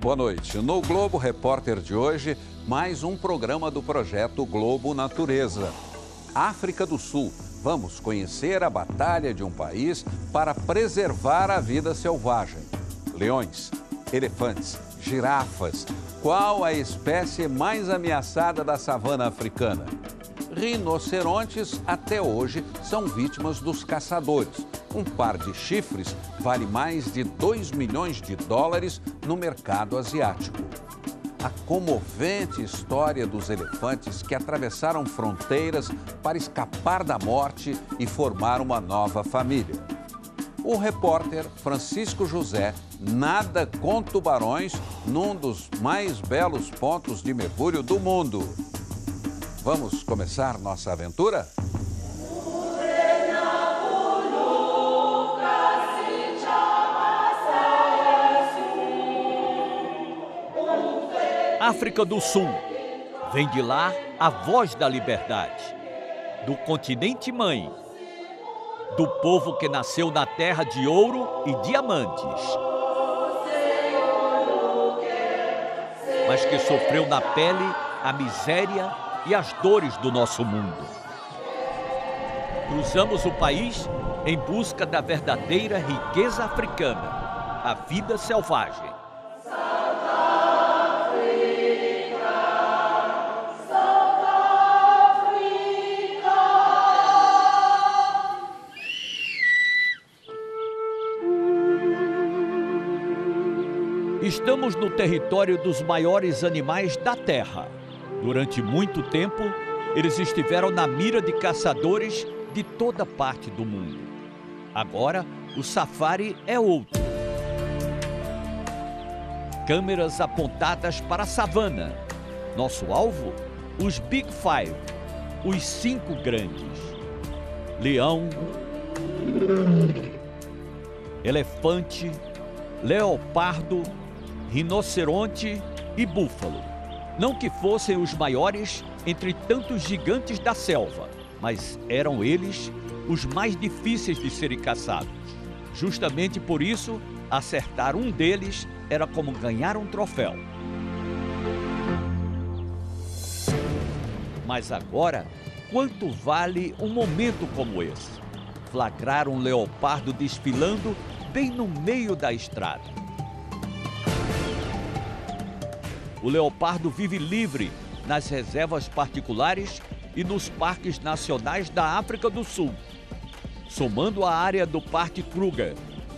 Boa noite. No Globo Repórter de hoje, mais um programa do projeto Globo Natureza. África do Sul. Vamos conhecer a batalha de um país para preservar a vida selvagem. Leões, elefantes, girafas. Qual a espécie mais ameaçada da savana africana? Rinocerontes, até hoje, são vítimas dos caçadores. Um par de chifres vale mais de 2 milhões de dólares no mercado asiático. A comovente história dos elefantes que atravessaram fronteiras para escapar da morte e formar uma nova família. O repórter Francisco José nada com tubarões num dos mais belos pontos de mergulho do mundo. Vamos começar nossa aventura? África do Sul. Vem de lá a voz da liberdade, do continente mãe, do povo que nasceu na terra de ouro e diamantes, mas que sofreu na pele a miséria e as dores do nosso mundo. Cruzamos o país em busca da verdadeira riqueza africana, a vida selvagem. Estamos no território dos maiores animais da Terra. Durante muito tempo, eles estiveram na mira de caçadores de toda parte do mundo. Agora, o safari é outro. Câmeras apontadas para a savana. Nosso alvo, os Big Five, os 5 grandes. Leão, elefante, leopardo, rinoceronte e búfalo. Não que fossem os maiores entre tantos gigantes da selva, mas eram eles os mais difíceis de serem caçados. Justamente por isso, acertar um deles era como ganhar um troféu. Mas agora, quanto vale um momento como esse? Flagrar um leopardo desfilando bem no meio da estrada. O leopardo vive livre nas reservas particulares e nos parques nacionais da África do Sul. Somando a área do Parque Kruger,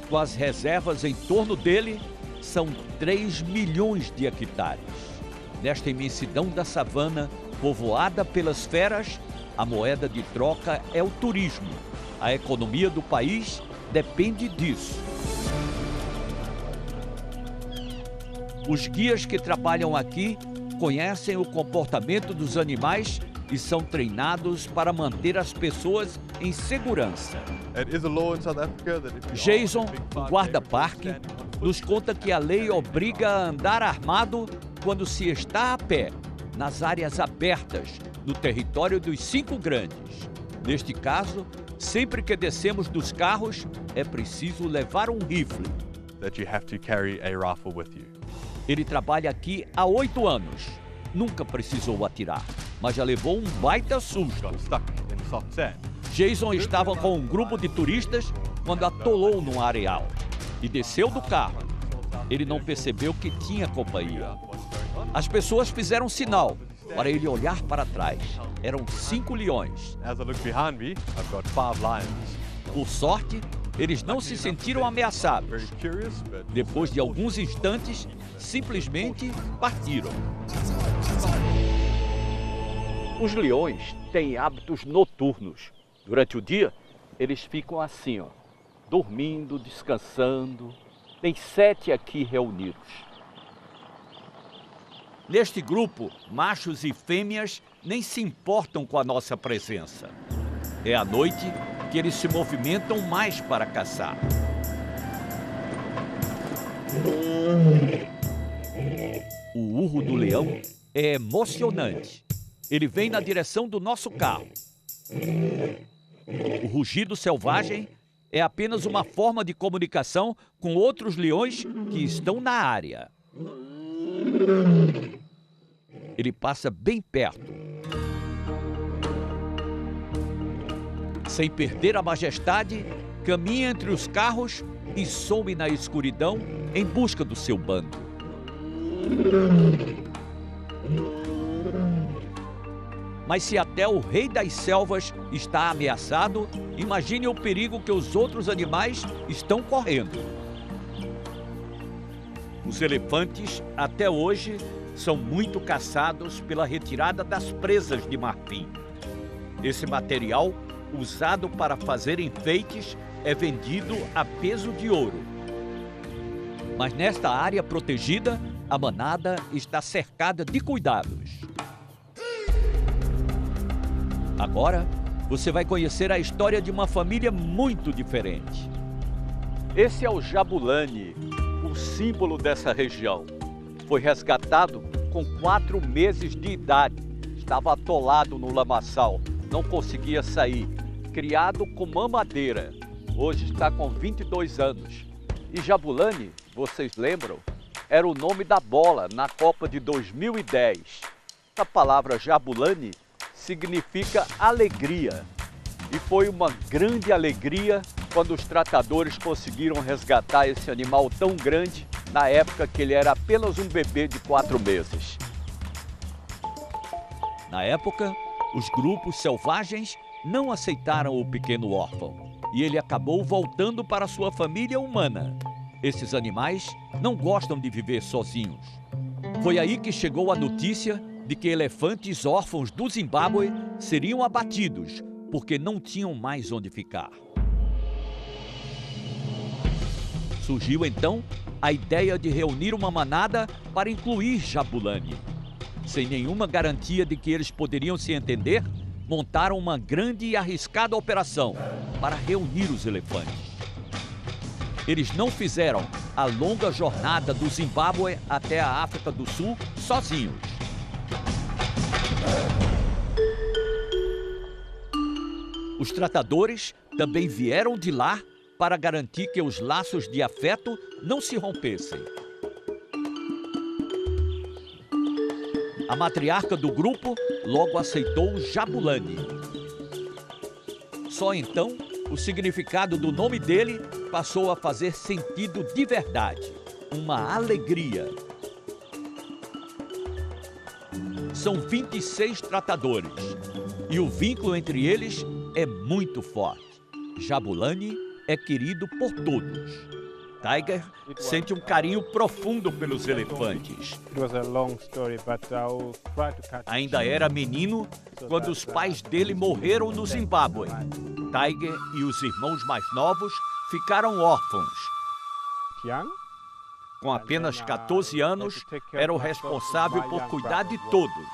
com as reservas em torno dele, são 3 milhões de hectares. Nesta imensidão da savana, povoada pelas feras, a moeda de troca é o turismo. A economia do país depende disso. Os guias que trabalham aqui conhecem o comportamento dos animais e são treinados para manter as pessoas em segurança. Jason, o guarda-parque, nos conta que a lei obriga a andar armado quando se está a pé, nas áreas abertas, no território dos 5 grandes. Neste caso, sempre que descemos dos carros, é preciso levar um rifle. Ele trabalha aqui há 8 anos. Nunca precisou atirar, mas já levou um baita susto. Jason estava com um grupo de turistas quando atolou num areal e desceu do carro. Ele não percebeu que tinha companhia. As pessoas fizeram sinal para ele olhar para trás. Eram 5 leões. Por sorte, eles não se sentiram ameaçados. Depois de alguns instantes, simplesmente partiram. Os leões têm hábitos noturnos. Durante o dia, eles ficam assim, dormindo, descansando. Tem 7 aqui reunidos. Neste grupo, machos e fêmeas nem se importam com a nossa presença. É à noite que eles se movimentam mais para caçar. O urro do leão é emocionante. Ele vem na direção do nosso carro. O rugido selvagem é apenas uma forma de comunicação com outros leões que estão na área. Ele passa bem perto. Sem perder a majestade, caminha entre os carros e some na escuridão em busca do seu bando. Mas se até o rei das selvas está ameaçado, imagine o perigo que os outros animais estão correndo. Os elefantes, até hoje, são muito caçados pela retirada das presas de marfim. Esse material, usado para fazer enfeites, é vendido a peso de ouro. Mas nesta área protegida, a manada está cercada de cuidados. Agora, você vai conhecer a história de uma família muito diferente. Esse é o jabulani, o símbolo dessa região. Foi resgatado com 4 meses de idade. Estava atolado no lamaçal, não conseguia sair. Criado com mamadeira. Hoje está com 22 anos. E jabulani, vocês lembram, era o nome da bola na Copa de 2010. A palavra jabulani significa alegria. E foi uma grande alegria quando os tratadores conseguiram resgatar esse animal tão grande na época que ele era apenas um bebê de 4 meses. Na época, os grupos selvagens não aceitaram o pequeno órfão e ele acabou voltando para sua família humana. Esses animais não gostam de viver sozinhos. Foi aí que chegou a notícia de que elefantes órfãos do Zimbábue seriam abatidos porque não tinham mais onde ficar. Surgiu então a ideia de reunir uma manada para incluir jabulani. Sem nenhuma garantia de que eles poderiam se entender, montaram uma grande e arriscada operação para reunir os elefantes. Eles não fizeram a longa jornada do Zimbábue até a África do Sul sozinhos. Os tratadores também vieram de lá para garantir que os laços de afeto não se rompessem. A matriarca do grupo logo aceitou Jabulani. Só então, o significado do nome dele passou a fazer sentido de verdade, uma alegria. São 26 tratadores e o vínculo entre eles é muito forte. Jabulani é querido por todos. Tiger sente um carinho profundo pelos elefantes. Ainda era menino quando os pais dele morreram no Zimbábue. Tiger e os irmãos mais novos ficaram órfãos. Com apenas 14 anos, era o responsável por cuidar de todos.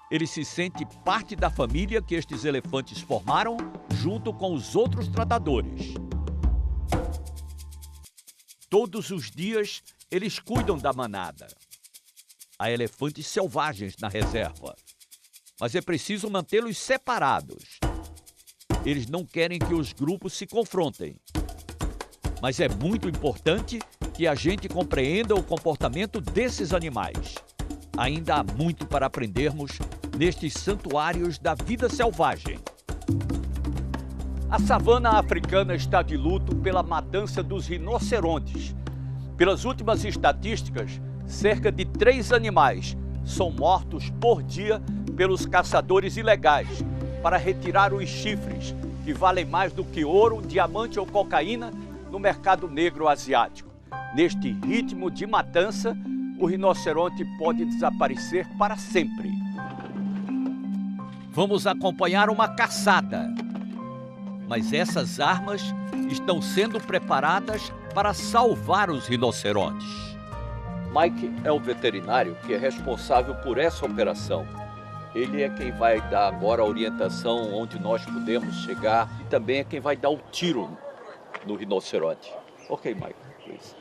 Ele se sente parte da família que estes elefantes formaram, junto com os outros tratadores. Todos os dias, eles cuidam da manada. Há elefantes selvagens na reserva, mas é preciso mantê-los separados. Eles não querem que os grupos se confrontem. Mas é muito importante que a gente compreenda o comportamento desses animais. Ainda há muito para aprendermos nestes santuários da vida selvagem. A savana africana está de luto pela matança dos rinocerontes. Pelas últimas estatísticas, cerca de 3 animais são mortos por dia pelos caçadores ilegais para retirar os chifres, que valem mais do que ouro, diamante ou cocaína no mercado negro asiático. Neste ritmo de matança, o rinoceronte pode desaparecer para sempre. Vamos acompanhar uma caçada. Mas essas armas estão sendo preparadas para salvar os rinocerontes. Mike é o veterinário que é responsável por essa operação. Ele é quem vai dar agora a orientação onde nós podemos chegar e também é quem vai dar o tiro no rinoceronte. Ok, Mike, please.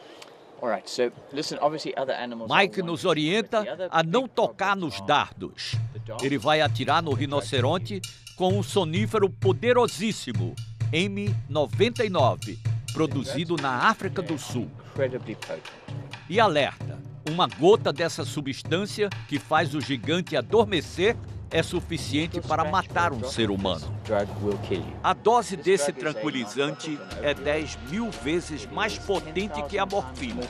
Mike nos orienta a não tocar nos dardos. Ele vai atirar no rinoceronte com um sonífero poderosíssimo, M99, produzido na África do Sul. E alerta, uma gota dessa substância que faz o gigante adormecer é suficiente para matar um ser humano. A dose desse tranquilizante é 10.000 vezes mais potente que a morfina.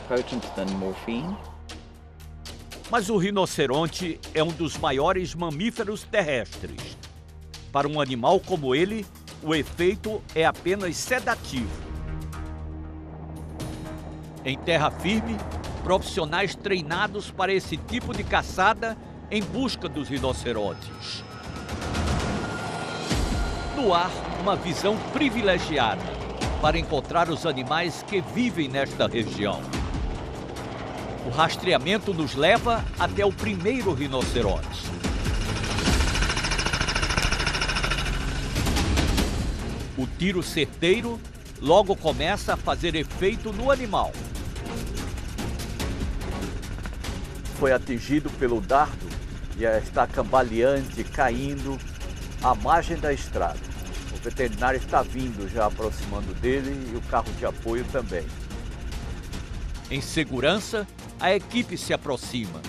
Mas o rinoceronte é um dos maiores mamíferos terrestres. Para um animal como ele, o efeito é apenas sedativo. Em terra firme, profissionais treinados para esse tipo de caçada em busca dos rinocerontes. No ar, uma visão privilegiada para encontrar os animais que vivem nesta região. O rastreamento nos leva até o primeiro rinoceronte. O tiro certeiro logo começa a fazer efeito no animal. Foi atingido pelo dardo e está cambaleante, caindo à margem da estrada. O veterinário está vindo, já aproximando dele, e o carro de apoio também. Em segurança, a equipe se aproxima.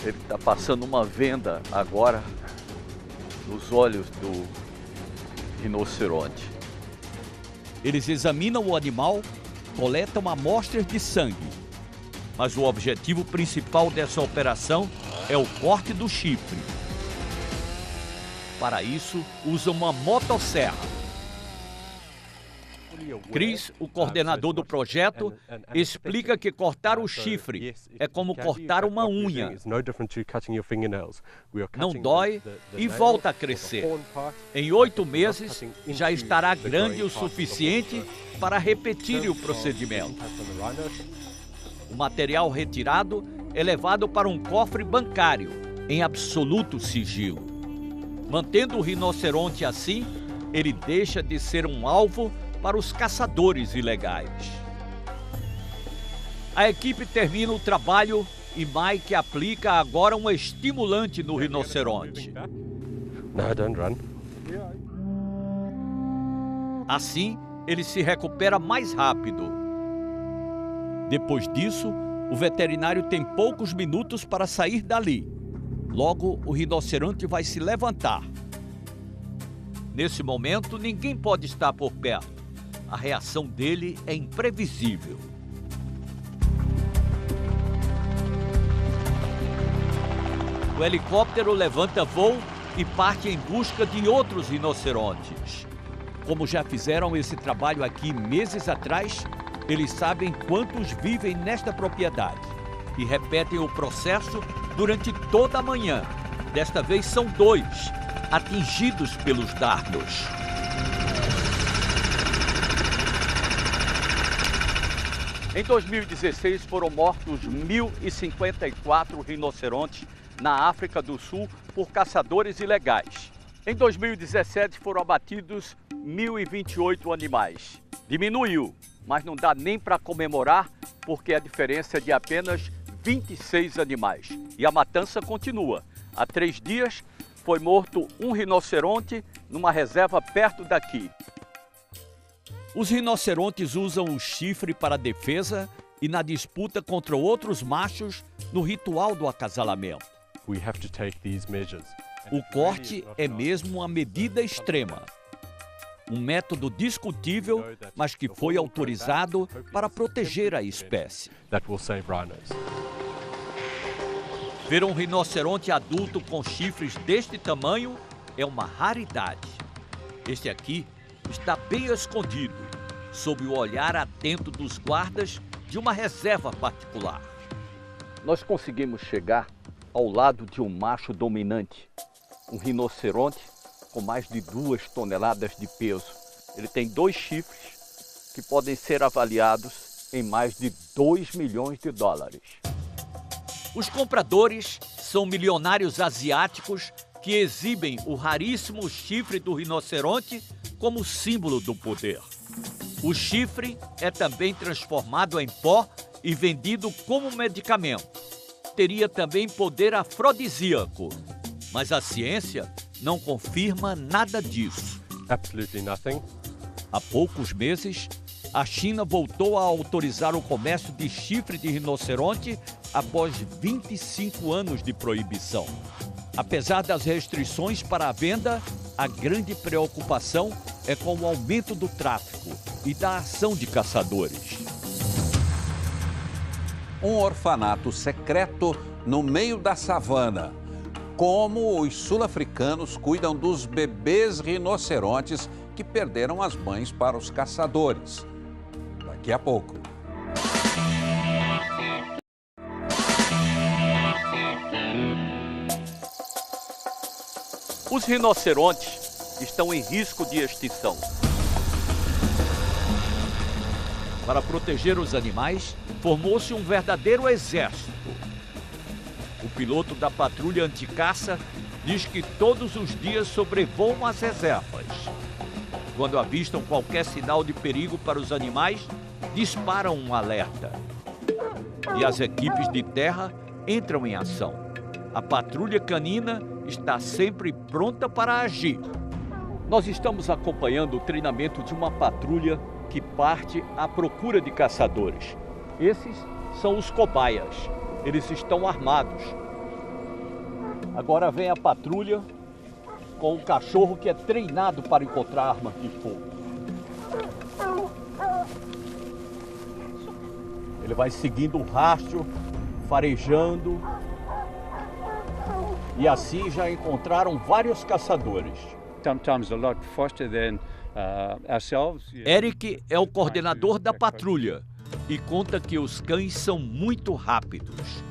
Ele está passando uma venda agora nos olhos do rinoceronte. Eles examinam o animal, coletam amostras de sangue. Mas o objetivo principal dessa operação é o corte do chifre. Para isso, usam uma motosserra. Chris, o coordenador do projeto, explica que cortar o chifre é como cortar uma unha. Não dói e volta a crescer. Em 8 meses, já estará grande o suficiente para repetir o procedimento. O material retirado é levado para um cofre bancário, em absoluto sigilo. Mantendo o rinoceronte assim, ele deixa de ser um alvo para os caçadores ilegais. A equipe termina o trabalho e Mike aplica agora um estimulante no rinoceronte. Assim, ele se recupera mais rápido. Depois disso, o veterinário tem poucos minutos para sair dali. Logo, o rinoceronte vai se levantar. Nesse momento, ninguém pode estar por perto. A reação dele é imprevisível. O helicóptero levanta voo e parte em busca de outros rinocerontes. Como já fizeram esse trabalho aqui meses atrás, eles sabem quantos vivem nesta propriedade e repetem o processo durante toda a manhã. Desta vez são 2, atingidos pelos dardos. Em 2016 foram mortos 1.054 rinocerontes na África do Sul por caçadores ilegais. Em 2017 foram abatidos 1.028 animais. Diminuiu, mas não dá nem para comemorar porque a diferença é de apenas 26 animais. E a matança continua. Há 3 dias foi morto um rinoceronte numa reserva perto daqui. Os rinocerontes usam o chifre para defesa e na disputa contra outros machos no ritual do acasalamento. O corte é mesmo uma medida extrema. Um método discutível, mas que foi autorizado para proteger a espécie. Ver um rinoceronte adulto com chifres deste tamanho é uma raridade. Este aqui está bem escondido, sob o olhar atento dos guardas de uma reserva particular. Nós conseguimos chegar ao lado de um macho dominante, um rinoceronte com mais de 2 toneladas de peso. Ele tem 2 chifres que podem ser avaliados em mais de 2 milhões de dólares. Os compradores são milionários asiáticos que exibem o raríssimo chifre do rinoceronte como símbolo do poder. O chifre é também transformado em pó e vendido como medicamento. Teria também poder afrodisíaco, mas a ciência não confirma nada disso. Absolutely nothing. Há poucos meses, A China voltou a autorizar o comércio de chifre de rinoceronte após 25 anos de proibição. Apesar das restrições para a venda, a grande preocupação é com o aumento do tráfico e da ação de caçadores. Um orfanato secreto no meio da savana. Como os sul-africanos cuidam dos bebês rinocerontes que perderam as mães para os caçadores. Daqui a pouco. Os rinocerontes estão em risco de extinção. Para proteger os animais, formou-se um verdadeiro exército. O piloto da patrulha anticaça diz que todos os dias sobrevoam as reservas. Quando avistam qualquer sinal de perigo para os animais, disparam um alerta. E as equipes de terra entram em ação. A patrulha canina está sempre pronta para agir. Nós estamos acompanhando o treinamento de uma patrulha que parte à procura de caçadores. Esses são os cobaias. Eles estão armados. Agora vem a patrulha com um cachorro que é treinado para encontrar armas de fogo. Ele vai seguindo o rastro, farejando. E assim já encontraram vários caçadores. Eric é o coordenador da patrulha e conta que os cães são muito rápidos.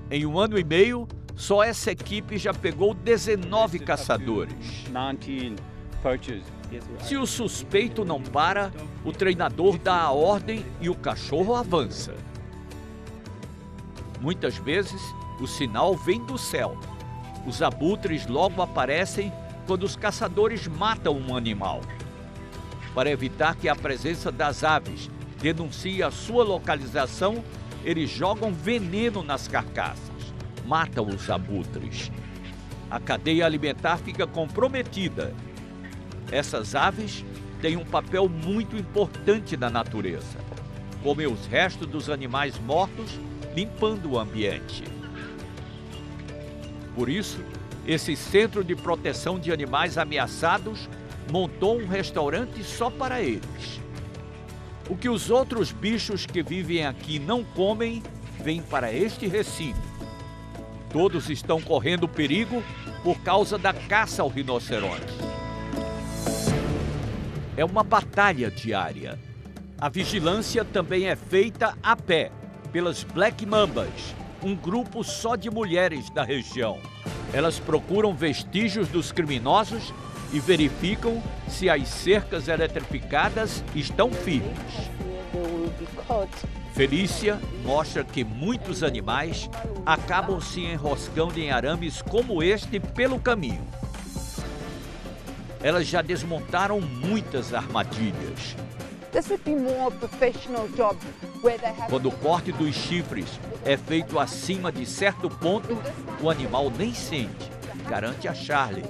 Em 1 ano e meio, só essa equipe já pegou 19 caçadores. Se o suspeito não para, o treinador dá a ordem e o cachorro avança. Muitas vezes, o sinal vem do céu. Os abutres logo aparecem quando os caçadores matam um animal. Para evitar que a presença das aves denuncie a sua localização, eles jogam veneno nas carcaças, matam os abutres. A cadeia alimentar fica comprometida. Essas aves têm um papel muito importante na natureza. Comem os restos dos animais mortos, limpando o ambiente. Por isso, esse Centro de Proteção de Animais Ameaçados montou um restaurante só para eles. O que os outros bichos que vivem aqui não comem, vem para este recinto. Todos estão correndo perigo por causa da caça ao rinoceronte. É uma batalha diária. A vigilância também é feita a pé, pelas Black Mambas, um grupo só de mulheres da região. Elas procuram vestígios dos criminosos e verificam se as cercas eletrificadas estão firmes. Felícia mostra que muitos animais acabam se enroscando em arames como este pelo caminho. Elas já desmontaram muitas armadilhas. Quando o corte dos chifres é feito acima de certo ponto, o animal nem sente, garante a Charlie,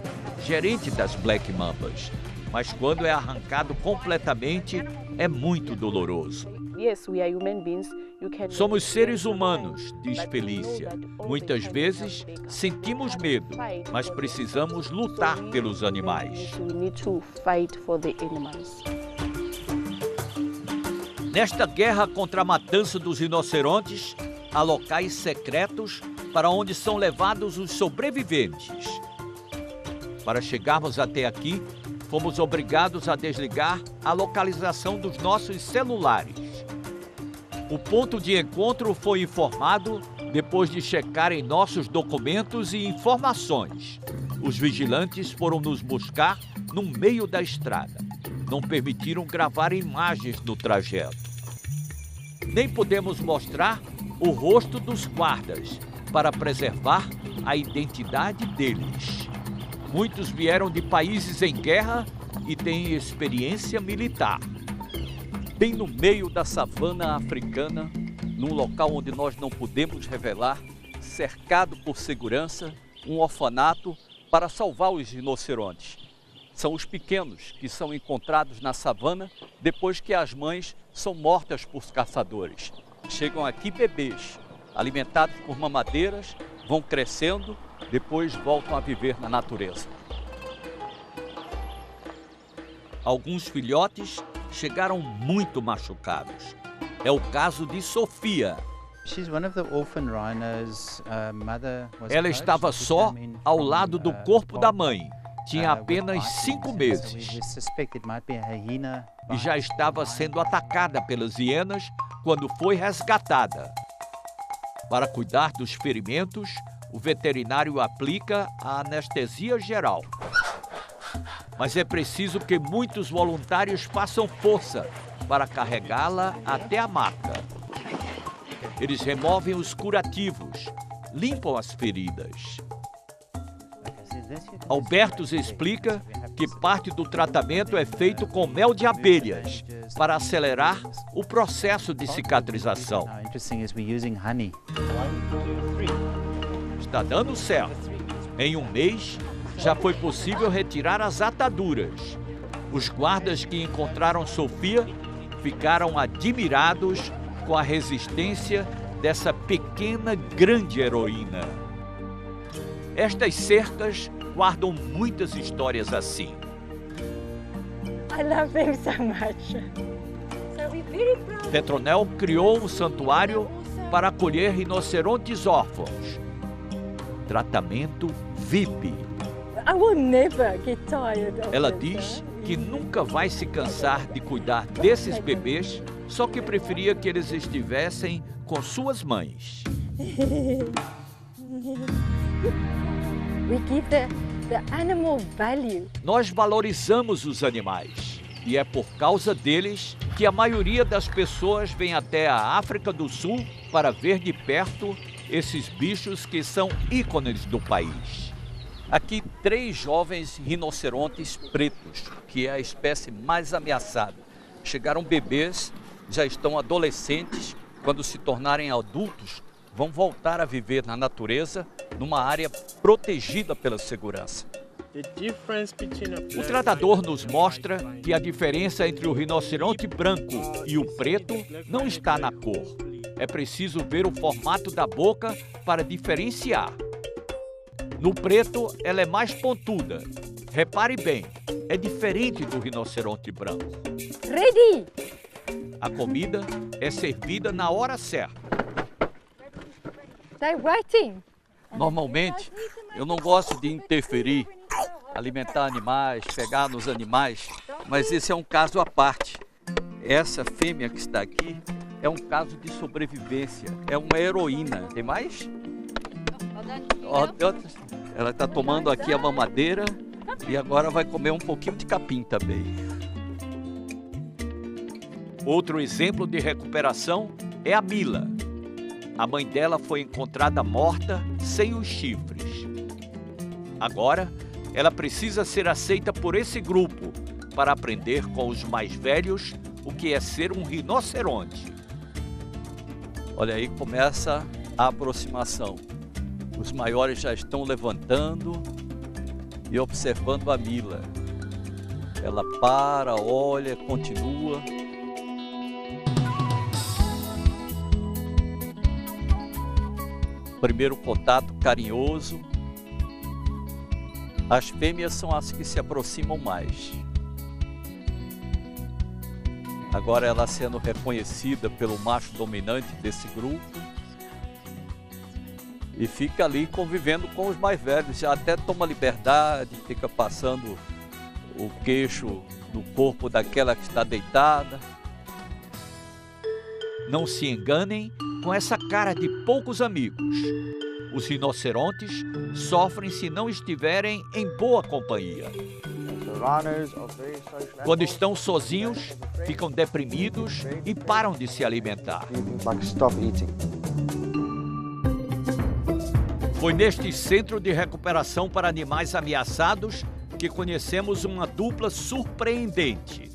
gerente das Black Mambas. Mas quando é arrancado completamente, é muito doloroso. Somos seres humanos, diz Felícia. Muitas vezes sentimos medo, mas precisamos lutar pelos animais. Nesta guerra contra a matança dos rinocerontes, há locais secretos para onde são levados os sobreviventes. Para chegarmos até aqui, fomos obrigados a desligar a localização dos nossos celulares. O ponto de encontro foi informado depois de checarem nossos documentos e informações. Os vigilantes foram nos buscar no meio da estrada. Não permitiram gravar imagens do trajeto. Nem podemos mostrar o rosto dos guardas para preservar a identidade deles. Muitos vieram de países em guerra e têm experiência militar. Bem no meio da savana africana, num local onde nós não podemos revelar, cercado por segurança, um orfanato para salvar os rinocerontes. São os pequenos que são encontrados na savana depois que as mães são mortas por caçadores. Chegam aqui bebês, alimentados por mamadeiras, vão crescendo, depois voltam a viver na natureza. Alguns filhotes chegaram muito machucados. É o caso de Sofia. Ela estava só ao lado do corpo da mãe. Tinha apenas 5 meses e já estava sendo atacada pelas hienas quando foi resgatada. Para cuidar dos ferimentos, o veterinário aplica a anestesia geral. Mas é preciso que muitos voluntários façam força para carregá-la até a maca. Eles removem os curativos, limpam as feridas. Albertus explica que parte do tratamento é feito com mel de abelhas para acelerar o processo de cicatrização. Está dando certo. Em um mês, já foi possível retirar as ataduras. Os guardas que encontraram Sofia ficaram admirados com a resistência dessa pequena grande heroína. Estas cercas guardam muitas histórias assim. I love him so much. So we're very proud. Petronel criou um santuário para acolher rinocerontes órfãos. Tratamento VIP. I will never get tired of Ela this, diz que nunca vai se cansar de cuidar desses bebês, só que preferia que eles estivessem com suas mães. We give the animal value. Nós valorizamos os animais e é por causa deles que a maioria das pessoas vem até a África do Sul para ver de perto esses bichos que são ícones do país. Aqui 3 jovens rinocerontes pretos, que é a espécie mais ameaçada. Chegaram bebês, já estão adolescentes, quando se tornarem adultos, vão voltar a viver na natureza, numa área protegida pela segurança. O tratador nos mostra que a diferença entre o rinoceronte branco e o preto não está na cor. É preciso ver o formato da boca para diferenciar. No preto, ela é mais pontuda. Repare bem, é diferente do rinoceronte branco. Ready! A comida é servida na hora certa. They're waiting. Normalmente, eu não gosto de interferir, alimentar animais, pegar nos animais, mas esse é um caso à parte. Essa fêmea que está aqui é um caso de sobrevivência, é uma heroína. Tem mais? Ela está tomando aqui a mamadeira e agora vai comer um pouquinho de capim também. Outro exemplo de recuperação é a Mila. A mãe dela foi encontrada morta sem os chifres. Agora, ela precisa ser aceita por esse grupo para aprender com os mais velhos o que é ser um rinoceronte. Olha aí, começa a aproximação. Os maiores já estão levantando e observando a Mila. Ela para, olha, continua. Primeiro contato carinhoso. As fêmeas são as que se aproximam mais. Agora ela sendo reconhecida pelo macho dominante desse grupo. E fica ali convivendo com os mais velhos, já até toma liberdade, fica passando o queixo no corpo daquela que está deitada. Não se enganem com essa cara de poucos amigos. Os rinocerontes sofrem se não estiverem em boa companhia. Quando estão sozinhos, ficam deprimidos e param de se alimentar. Foi neste centro de recuperação para animais ameaçados que conhecemos uma dupla surpreendente.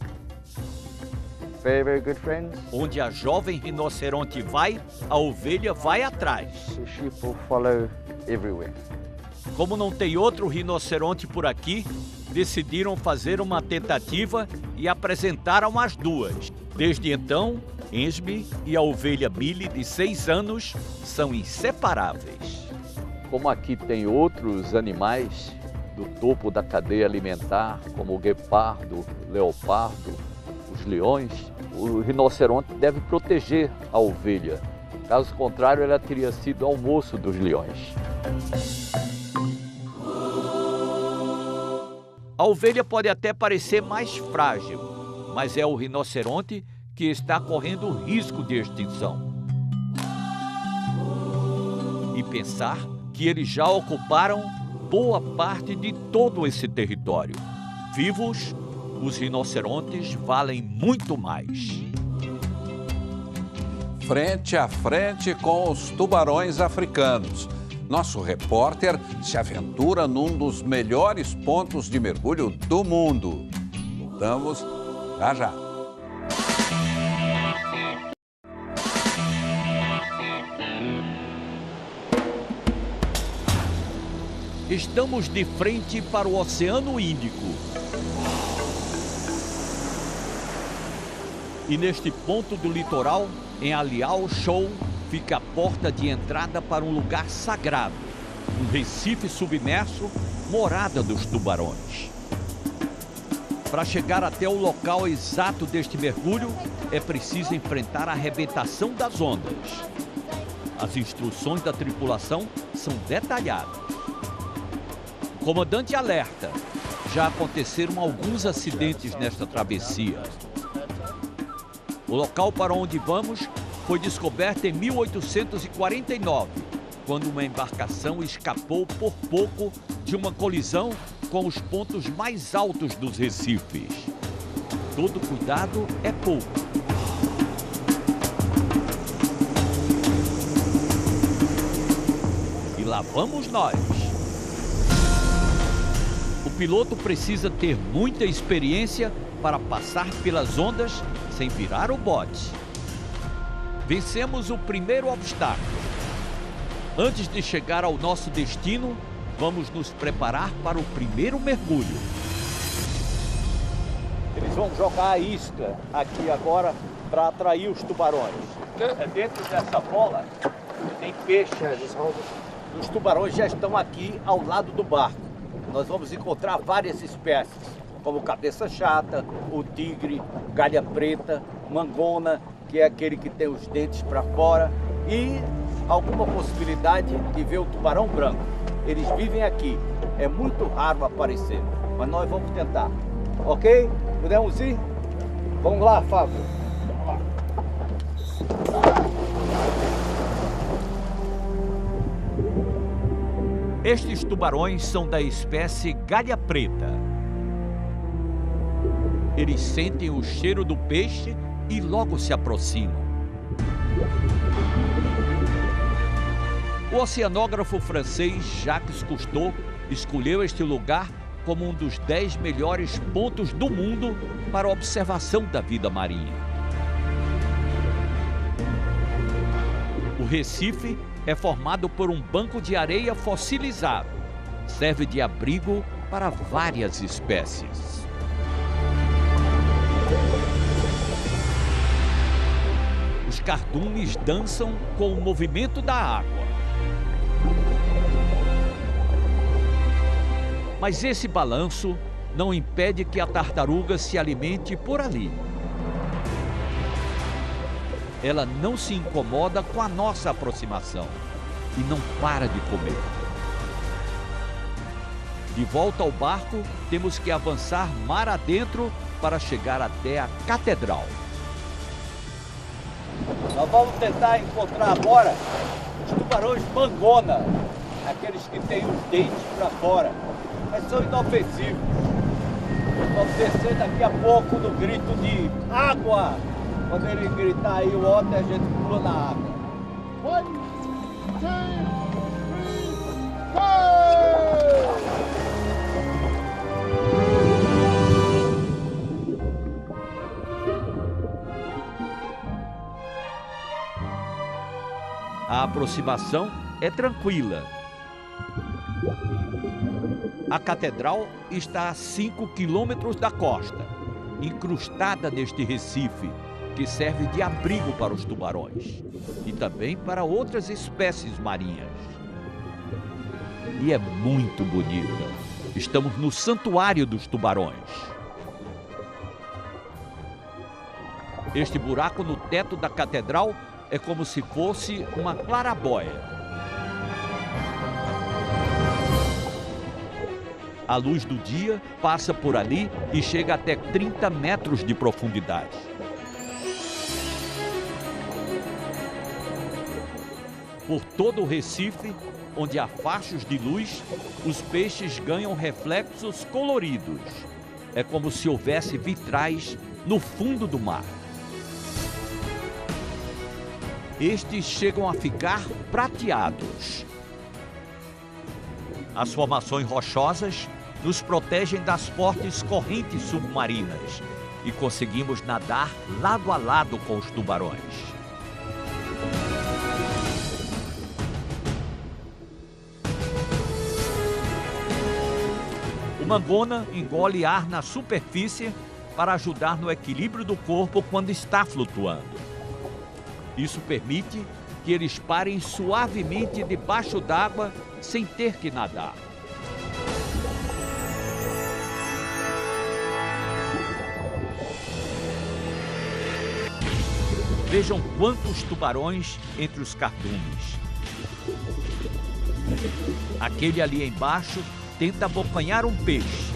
Very good friends. Onde a jovem rinoceronte vai, a ovelha vai atrás. The sheep will follow everywhere. Como não tem outro rinoceronte por aqui, decidiram fazer uma tentativa e apresentaram as duas. Desde então, Esme e a ovelha Billy, de 6 anos, são inseparáveis. Como aqui tem outros animais do topo da cadeia alimentar, como o guepardo, o leopardo, os leões, o rinoceronte deve proteger a ovelha. Caso contrário, ela teria sido almoço dos leões. A ovelha pode até parecer mais frágil, mas é o rinoceronte que está correndo risco de extinção. E pensar que eles já ocuparam boa parte de todo esse território. Vivos, os rinocerontes valem muito mais. Frente a frente com os tubarões africanos. Nosso repórter se aventura num dos melhores pontos de mergulho do mundo. Voltamos já já. Estamos de frente para o Oceano Índico. E neste ponto do litoral, em Aliao Shoal, fica a porta de entrada para um lugar sagrado, um recife submerso, morada dos tubarões. Para chegar até o local exato deste mergulho, é preciso enfrentar a arrebentação das ondas. As instruções da tripulação são detalhadas. O comandante alerta: já aconteceram alguns acidentes nesta travessia. O local para onde vamos foi descoberto em 1849, quando uma embarcação escapou por pouco de uma colisão com os pontos mais altos dos recifes. Todo cuidado é pouco. E lá vamos nós. O piloto precisa ter muita experiência para passar pelas ondas sem virar o bote. Vencemos o primeiro obstáculo. Antes de chegar ao nosso destino, vamos nos preparar para o primeiro mergulho. Eles vão jogar a isca aqui agora para atrair os tubarões. Dentro dessa bola tem peixe. Os tubarões já estão aqui ao lado do barco. Nós vamos encontrar várias espécies, como cabeça chata, o tigre, galha preta, mangona, que é aquele que tem os dentes para fora, e alguma possibilidade de ver o tubarão branco. Eles vivem aqui. É muito raro aparecer, mas nós vamos tentar. Ok? Podemos ir? Vamos lá, Fábio. Estes tubarões são da espécie galha preta. Eles sentem o cheiro do peixe e logo se aproximam. O oceanógrafo francês Jacques Cousteau escolheu este lugar como um dos 10 melhores pontos do mundo para a observação da vida marinha. O recife é formado por um banco de areia fossilizado. Serve de abrigo para várias espécies. Os cardumes dançam com o movimento da água. Mas esse balanço não impede que a tartaruga se alimente por ali. Ela não se incomoda com a nossa aproximação e não para de comer. De volta ao barco, temos que avançar mar adentro para chegar até a catedral. Nós vamos tentar encontrar agora os tubarões mangona, aqueles que têm os dentes para fora, mas são inofensivos. Vamos descer daqui a pouco no grito de água. Quando ele gritar aí o ótimo, a gente pula na água. 1, 2, 3, go! A aproximação é tranquila. A catedral está a 5 quilômetros da costa, incrustada neste recife, que serve de abrigo para os tubarões e também para outras espécies marinhas. E é muito bonita. Estamos no Santuário dos Tubarões. Este buraco no teto da catedral é como se fosse uma claraboia. A luz do dia passa por ali e chega até 30 metros de profundidade. Por todo o Recife, onde há fachos de luz, os peixes ganham reflexos coloridos. É como se houvesse vitrais no fundo do mar. Estes chegam a ficar prateados. As formações rochosas nos protegem das fortes correntes submarinas e conseguimos nadar lado a lado com os tubarões. O mangona engole ar na superfície para ajudar no equilíbrio do corpo quando está flutuando. Isso permite que eles parem suavemente debaixo d'água sem ter que nadar. Vejam quantos tubarões entre os cardumes. Aquele ali embaixo tenta abocanhar um peixe.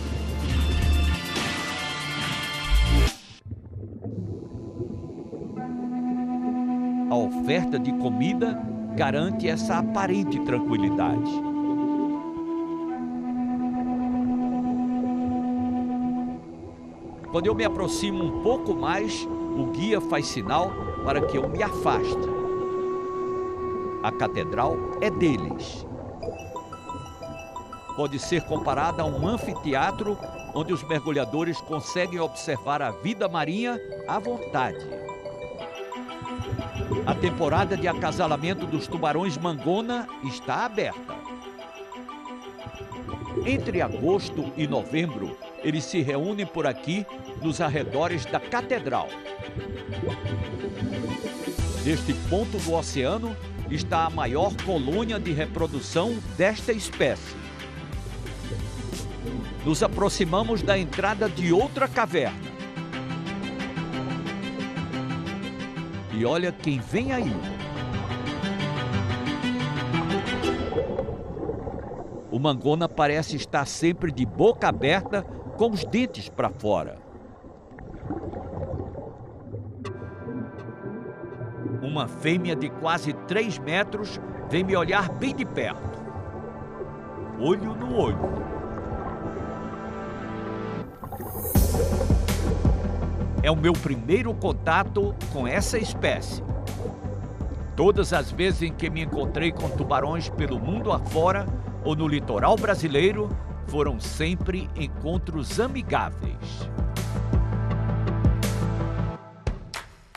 A oferta de comida garante essa aparente tranquilidade. Quando eu me aproximo um pouco mais, o guia faz sinal para que eu me afaste. A catedral é deles. Pode ser comparada a um anfiteatro onde os mergulhadores conseguem observar a vida marinha à vontade. A temporada de acasalamento dos tubarões mangona está aberta. Entre agosto e novembro, eles se reúnem por aqui nos arredores da catedral. Neste ponto do oceano está a maior colônia de reprodução desta espécie. Nos aproximamos da entrada de outra caverna. E olha quem vem aí. O mangona parece estar sempre de boca aberta, com os dentes para fora. Uma fêmea de quase 3 metros vem me olhar bem de perto. Olho no olho. É o meu primeiro contato com essa espécie. Todas as vezes em que me encontrei com tubarões pelo mundo afora ou no litoral brasileiro, foram sempre encontros amigáveis.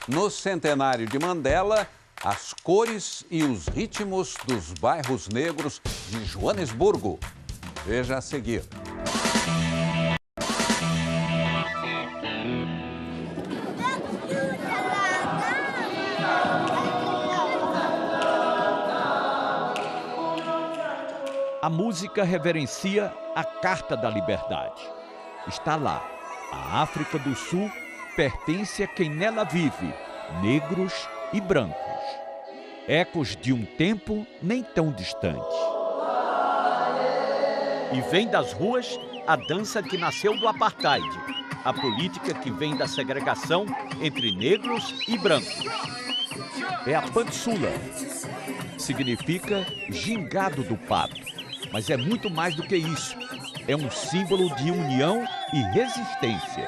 No centenário de Mandela, as cores e os ritmos dos bairros negros de Joanesburgo. Veja a seguir. A música reverencia a Carta da Liberdade. Está lá. A África do Sul pertence a quem nela vive, negros e brancos. Ecos de um tempo nem tão distante. E vem das ruas a dança que nasceu do apartheid, a política que vem da segregação entre negros e brancos. É a Pantsula. Significa gingado do pato. Mas é muito mais do que isso. É um símbolo de união e resistência.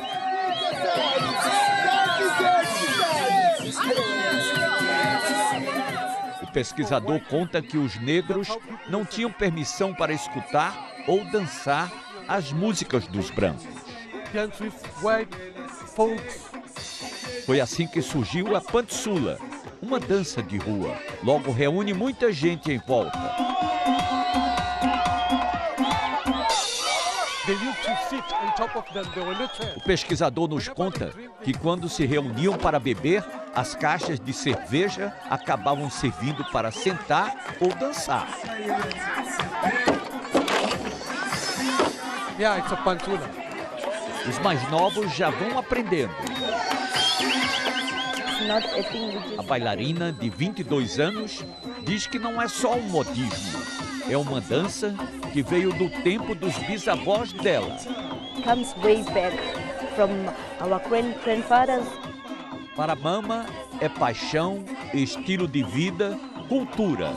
O pesquisador conta que os negros não tinham permissão para escutar ou dançar as músicas dos brancos. Foi assim que surgiu a Pantsula, uma dança de rua. Logo reúne muita gente em volta. O pesquisador nos conta que quando se reuniam para beber, as caixas de cerveja acabavam servindo para sentar ou dançar. Os mais novos já vão aprendendo. A bailarina, de 22 anos, diz que não é só um modismo. É uma dança que veio do tempo dos bisavós dela. Comes way back from our grandfathers. Para Mama, é paixão, estilo de vida, cultura.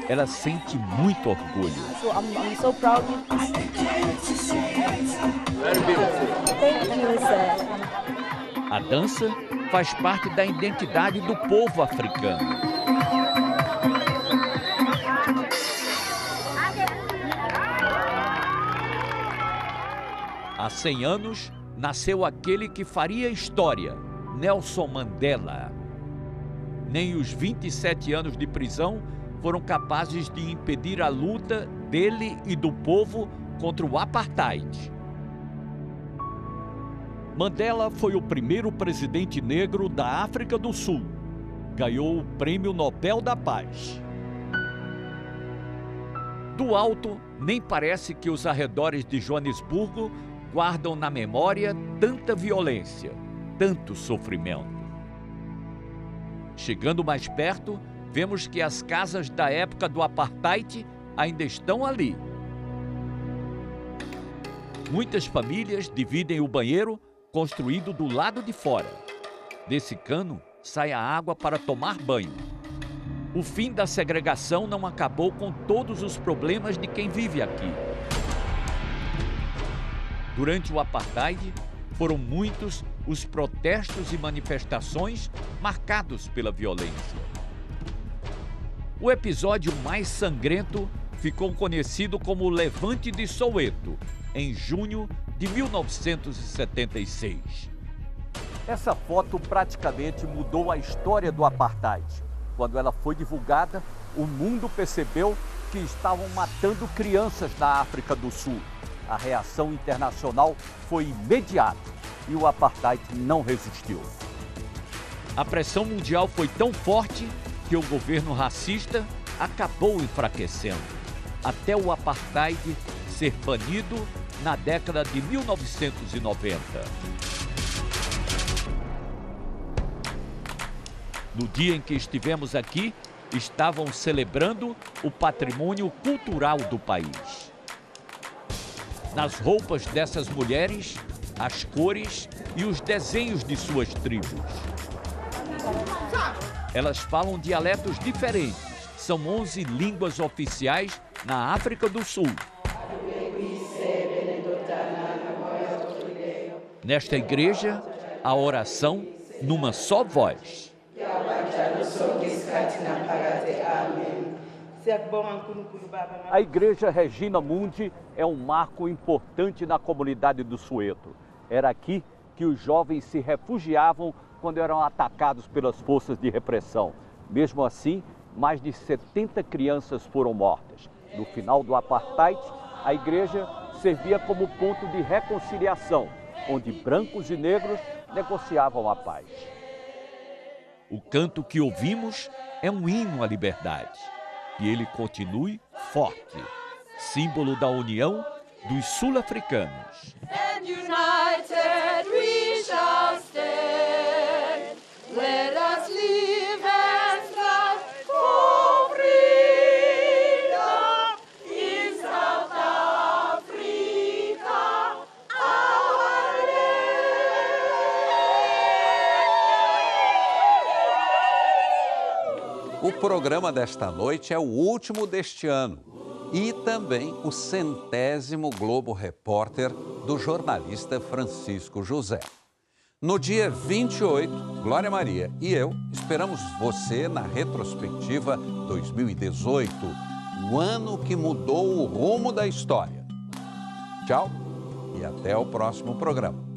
Ela sente muito orgulho. So I'm so proud. Thank you, sir. A dança faz parte da identidade do povo africano. Há 100 anos, nasceu aquele que faria história, Nelson Mandela. Nem os 27 anos de prisão foram capazes de impedir a luta dele e do povo contra o apartheid. Mandela foi o primeiro presidente negro da África do Sul. Ganhou o Prêmio Nobel da Paz. Do alto, nem parece que os arredores de Joanesburgo guardam na memória tanta violência, tanto sofrimento. Chegando mais perto, vemos que as casas da época do apartheid ainda estão ali. Muitas famílias dividem o banheiro construído do lado de fora. Desse cano sai a água para tomar banho. O fim da segregação não acabou com todos os problemas de quem vive aqui. Durante o apartheid, foram muitos os protestos e manifestações marcados pela violência. O episódio mais sangrento ficou conhecido como o Levante de Soweto, em junho de 1976. Essa foto praticamente mudou a história do apartheid. Quando ela foi divulgada, o mundo percebeu que estavam matando crianças na África do Sul. A reação internacional foi imediata e o apartheid não resistiu. A pressão mundial foi tão forte que o governo racista acabou enfraquecendo, até o apartheid ser banido na década de 1990. No dia em que estivemos aqui, estavam celebrando o patrimônio cultural do país. Nas roupas dessas mulheres, as cores e os desenhos de suas tribos. Elas falam dialetos diferentes. São 11 línguas oficiais na África do Sul. Nesta igreja, a oração numa só voz. A Igreja Regina Mundi é um marco importante na comunidade do Soweto. Era aqui que os jovens se refugiavam quando eram atacados pelas forças de repressão. Mesmo assim, mais de 70 crianças foram mortas. No final do apartheid, a igreja servia como ponto de reconciliação, onde brancos e negros negociavam a paz. O canto que ouvimos é um hino à liberdade. E ele continue forte, símbolo da união dos sul-africanos. And united we shall stand. Let us live and strive for freedom in South Africa, our land. O programa desta noite é o último deste ano e também o 100º Globo Repórter do jornalista Francisco José. No dia 28, Glória Maria e eu esperamos você na retrospectiva 2018, o ano que mudou o rumo da história. Tchau e até o próximo programa.